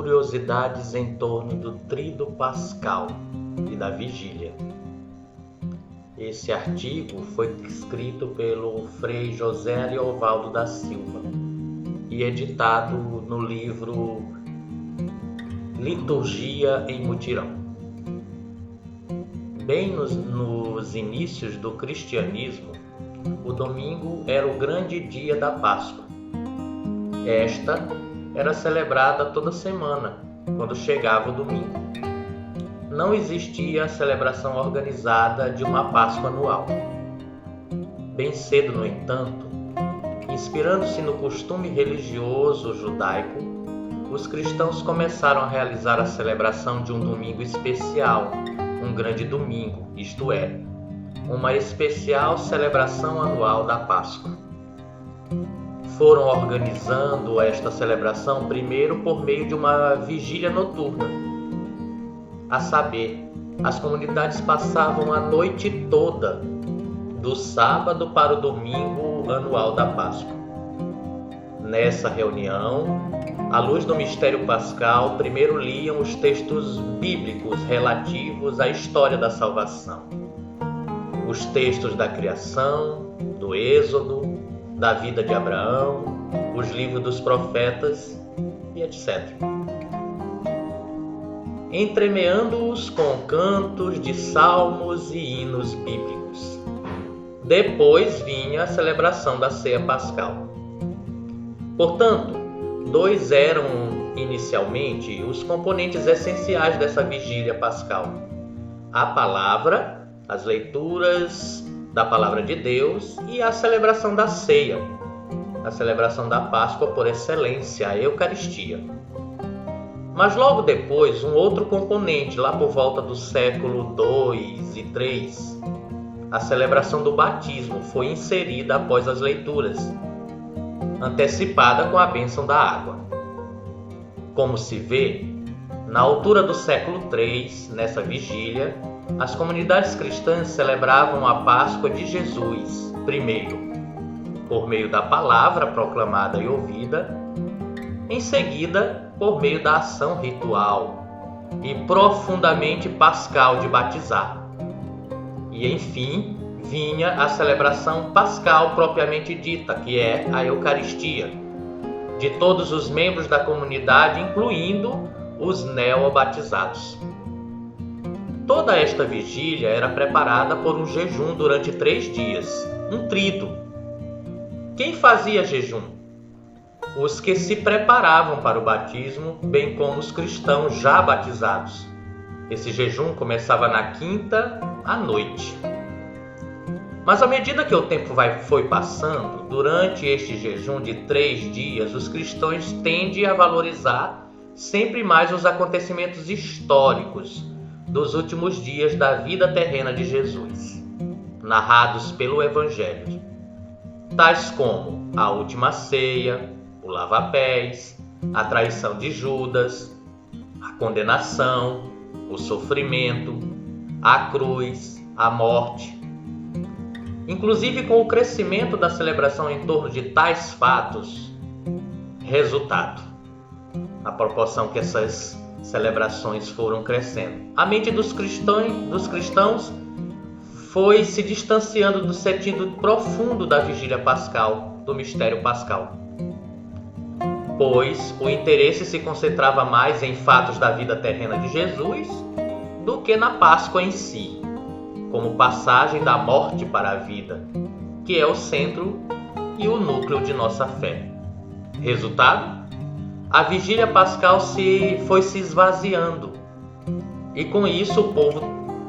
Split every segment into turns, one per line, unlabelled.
curiosidades em torno do Tríduo Pascal e da Vigília. Esse artigo foi escrito pelo Frei José Ariovaldo da Silva e editado no livro Liturgia em Mutirão. Bem nos inícios do cristianismo, o domingo era o grande dia da Páscoa. Esta era celebrada toda semana, quando chegava o domingo. Não existia a celebração organizada de uma Páscoa anual. Bem cedo, no entanto, inspirando-se no costume religioso judaico, os cristãos começaram a realizar a celebração de um domingo especial, um grande domingo, isto é, uma especial celebração anual da Páscoa. Foram organizando esta celebração primeiro por meio de uma vigília noturna. A saber, as comunidades passavam a noite toda, do sábado para o domingo anual da Páscoa. Nessa reunião, à luz do mistério pascal, primeiro liam os textos bíblicos relativos à história da salvação. Os textos da criação, do Êxodo, da vida de Abraão, os livros dos profetas e etc. Entremeando-os com cantos de salmos e hinos bíblicos. Depois vinha a celebração da ceia pascal. Portanto, dois eram inicialmente os componentes essenciais dessa vigília pascal: a palavra, as leituras da palavra de Deus e a celebração da ceia, a celebração da Páscoa por excelência, a Eucaristia. Mas logo depois, um outro componente, lá por volta do século II e III, a celebração do batismo foi inserida após as leituras, antecipada com a bênção da água. Como se vê, na altura do século III, nessa vigília, as comunidades cristãs celebravam a Páscoa de Jesus, primeiro, por meio da palavra proclamada e ouvida, em seguida, por meio da ação ritual e profundamente pascal de batizar. E, enfim, vinha a celebração pascal propriamente dita, que é a Eucaristia, de todos os membros da comunidade, incluindo os neobatizados. Toda esta vigília era preparada por um jejum durante 3 dias, um tríduo. Quem fazia jejum? Os que se preparavam para o batismo, bem como os cristãos já batizados. Esse jejum começava na quinta à noite. Mas à medida que o tempo foi passando, durante este jejum de 3 dias, os cristãos tendem a valorizar sempre mais os acontecimentos históricos dos últimos dias da vida terrena de Jesus, narrados pelo Evangelho, tais como a última ceia, o lava-pés, a traição de Judas, a condenação, o sofrimento, a cruz, a morte. Inclusive, com o crescimento da celebração em torno de tais fatos, resultado, a proporção que essas celebrações foram crescendo, a mente dos cristãos foi se distanciando do sentido profundo da vigília pascal, do mistério pascal, pois o interesse se concentrava mais em fatos da vida terrena de Jesus do que na Páscoa em si, como passagem da morte para a vida, que é o centro e o núcleo de nossa fé. Resultado? A vigília pascal foi se esvaziando, e com isso o povo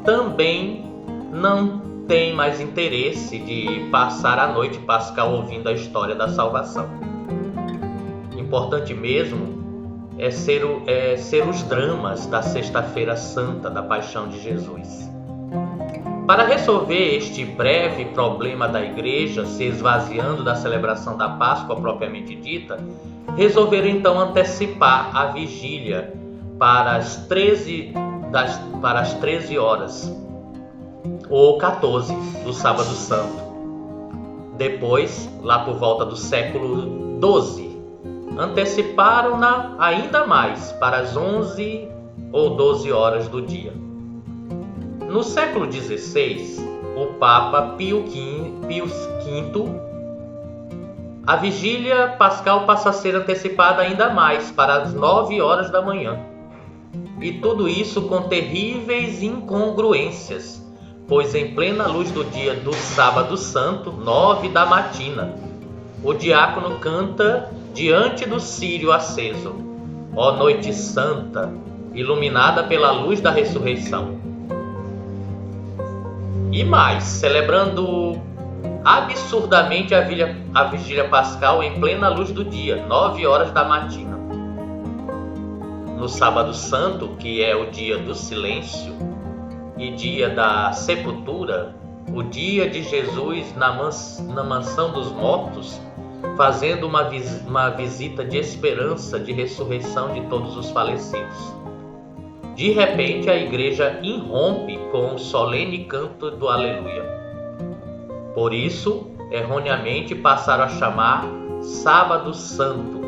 também não tem mais interesse de passar a noite pascal ouvindo a história da salvação. Importante mesmo é ser os dramas da Sexta-feira Santa da Paixão de Jesus. Para resolver este breve problema da igreja se esvaziando da celebração da Páscoa propriamente dita, resolveram então antecipar a vigília para as 13 horas, ou 14 do Sábado Santo. Depois, lá por volta do século XII, anteciparam-na ainda mais para as 11 ou 12 horas do dia. No século XVI, o Papa Pio V, a vigília pascal passa a ser antecipada ainda mais para as 9 horas da manhã. E tudo isso com terríveis incongruências, pois em plena luz do dia do Sábado Santo, 9 da matina, o diácono canta diante do círio aceso: ó noite santa, iluminada pela luz da ressurreição. E mais, celebrando absurdamente a vigília pascal em plena luz do dia, 9 horas da matina. No Sábado Santo, que é o dia do silêncio e dia da sepultura, o dia de Jesus na mansão dos mortos, fazendo uma visita de esperança de ressurreição de todos os falecidos. De repente, a igreja irrompe com o solene canto do Aleluia. Por isso, erroneamente passaram a chamar Sábado Santo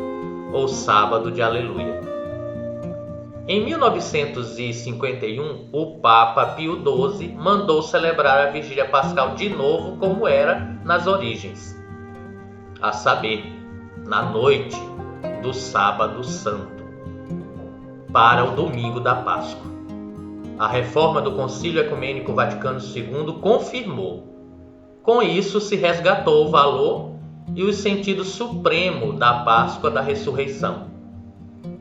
ou Sábado de Aleluia. Em 1951, o Papa Pio XII mandou celebrar a vigília pascal de novo como era nas origens, a saber, na noite do Sábado Santo, para o domingo da Páscoa. A reforma do Concílio Ecumênico Vaticano II confirmou. Com isso, se resgatou o valor e o sentido supremo da Páscoa da Ressurreição.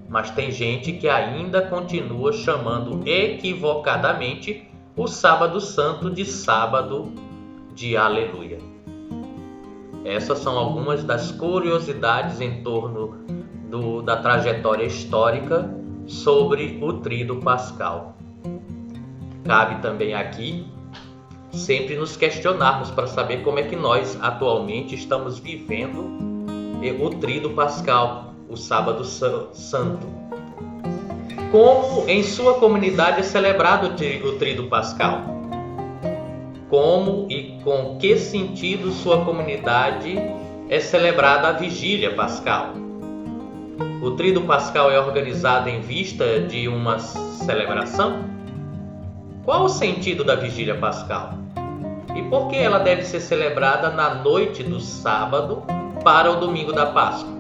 Mas tem gente que ainda continua chamando equivocadamente o Sábado Santo de Sábado de Aleluia. Essas são algumas das curiosidades em torno da trajetória histórica sobre o Tríduo Pascal. Cabe também aqui sempre nos questionarmos para saber como é que nós atualmente estamos vivendo o Tríduo Pascal, o Sábado Santo. Como em sua comunidade é celebrado o Tríduo Pascal? Como e com que sentido sua comunidade é celebrada a Vigília Pascal? O Tríduo Pascal é organizado em vista de uma celebração? Qual o sentido da Vigília Pascal? E por que ela deve ser celebrada na noite do sábado para o domingo da Páscoa?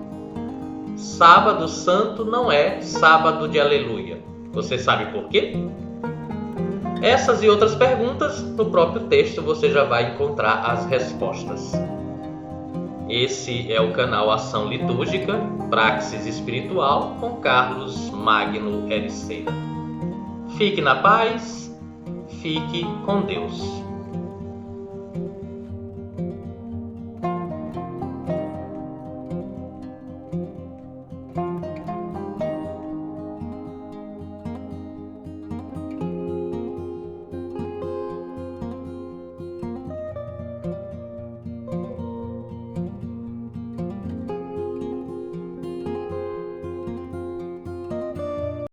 Sábado Santo não é Sábado de Aleluia. Você sabe por quê? Essas e outras perguntas, no próprio texto você já vai encontrar as respostas. Esse é o canal Ação Litúrgica, Praxis Espiritual, com Carlos Magno Ericeira. Fique na paz, fique com Deus.